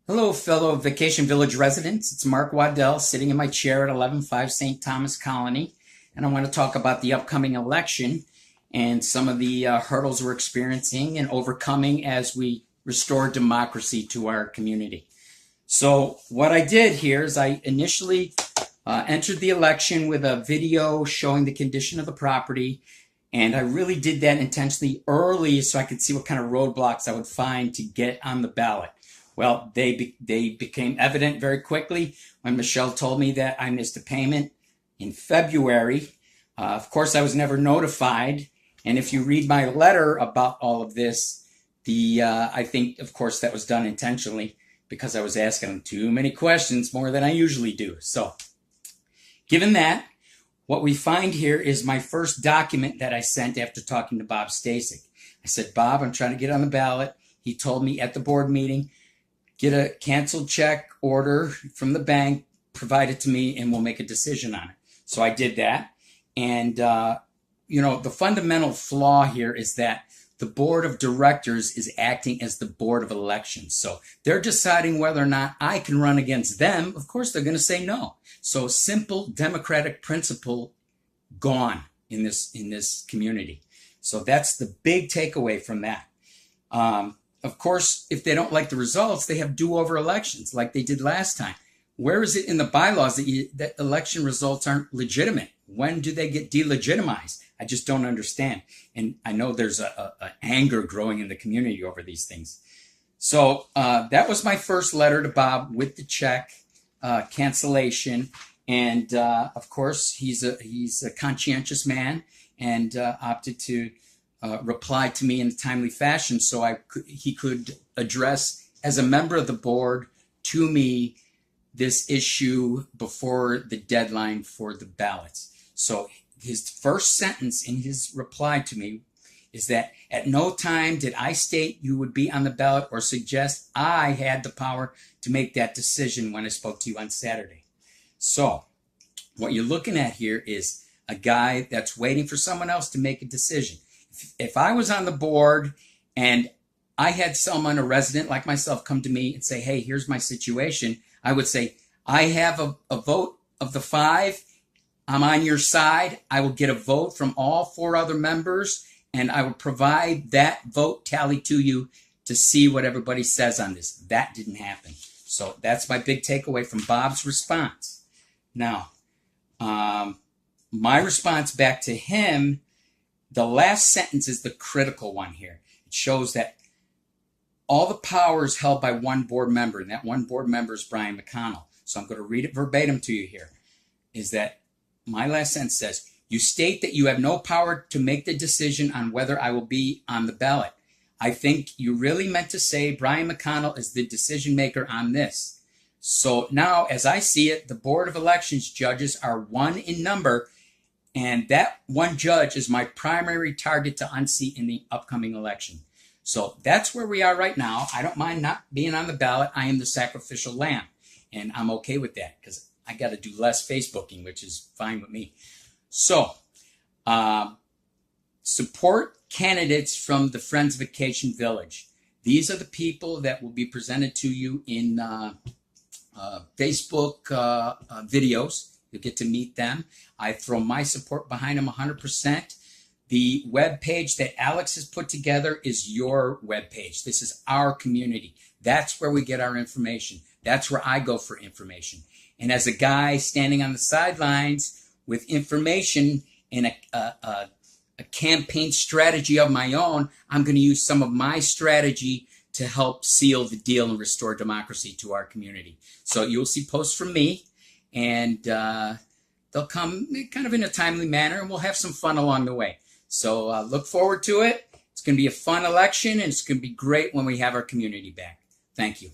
Hello, fellow Vacation Village residents. It's Mark Waddell sitting in my chair at 11.5 St. Thomas Colony, and I want to talk about the upcoming election and some of the hurdles we're experiencing and overcoming as we restore democracy to our community. So, what I did here is I initially entered the election with a video showing the condition of the property, and I really did that intentionally early so I could see what kind of roadblocks I would find to get on the ballot. Well, they became evident very quickly when Michelle told me that I missed a payment in February. Of course, I was never notified. And if you read my letter about all of this, I think, of course, that was done intentionally because I was asking them too many questions, more than I usually do. So, given that, what we find here is my first document that I sent after talking to Bob Stasek. I said, Bob, I'm trying to get on the ballot. He told me at the board meeting, get a canceled check order from the bank, provide it to me, and we'll make a decision on it. So I did that. And, the fundamental flaw here is that the board of directors is acting as the board of elections. So they're deciding whether or not I can run against them. Of course, they're going to say no. So simple democratic principle gone in this community. So that's the big takeaway from that. Of course, if they don't like the results, they have do-over elections like they did last time. Where is it in the bylaws that election results aren't legitimate? When do they get delegitimized? I just don't understand. And I know there's a anger growing in the community over these things. So that was my first letter to Bob with the check cancellation. And of course, he's a conscientious man and opted to reply to me in a timely fashion so he could address as a member of the board to me this issue before the deadline for the ballots. So his first sentence in his reply to me is that at no time did I state you would be on the ballot or suggest I had the power to make that decision when I spoke to you on Saturday. So what you're looking at here is a guy that's waiting for someone else to make a decision. If I was on the board and I had someone, a resident like myself, come to me and say, hey, here's my situation, I would say, I have a vote of the 5. I'm on your side. I will get a vote from all 4 other members, and I will provide that vote tally to you to see what everybody says on this. That didn't happen. So that's my big takeaway from Bob's response. Now, my response back to him, the last sentence is the critical one here. It shows that all the power is held by one board member, and that one board member is Brian McConnell. So I'm going to read it verbatim to you here. Is that my last sentence says, you state that you have no power to make the decision on whether I will be on the ballot. I think you really meant to say Brian McConnell is the decision maker on this. So now, as I see it, the Board of Elections judges are 1 in number, and that one judge is my primary target to unseat in the upcoming election. So that's where we are right now. I don't mind not being on the ballot. I am the sacrificial lamb, and I'm okay with that because I got to do less Facebooking, which is fine with me. So support candidates from the Friends Vacation Village. These are the people that will be presented to you in Facebook videos. You'll get to meet them. I throw my support behind them 100%. The web page that Alex has put together is your web page. This is our community. That's where we get our information. That's where I go for information. And as a guy standing on the sidelines with information and a campaign strategy of my own, I'm going to use some of my strategy to help seal the deal and restore democracy to our community. So you'll see posts from me, and they'll come kind of in a timely manner, and we'll have some fun along the way. So look forward to it. It's going to be a fun election, and it's going to be great when we have our community back. Thank you.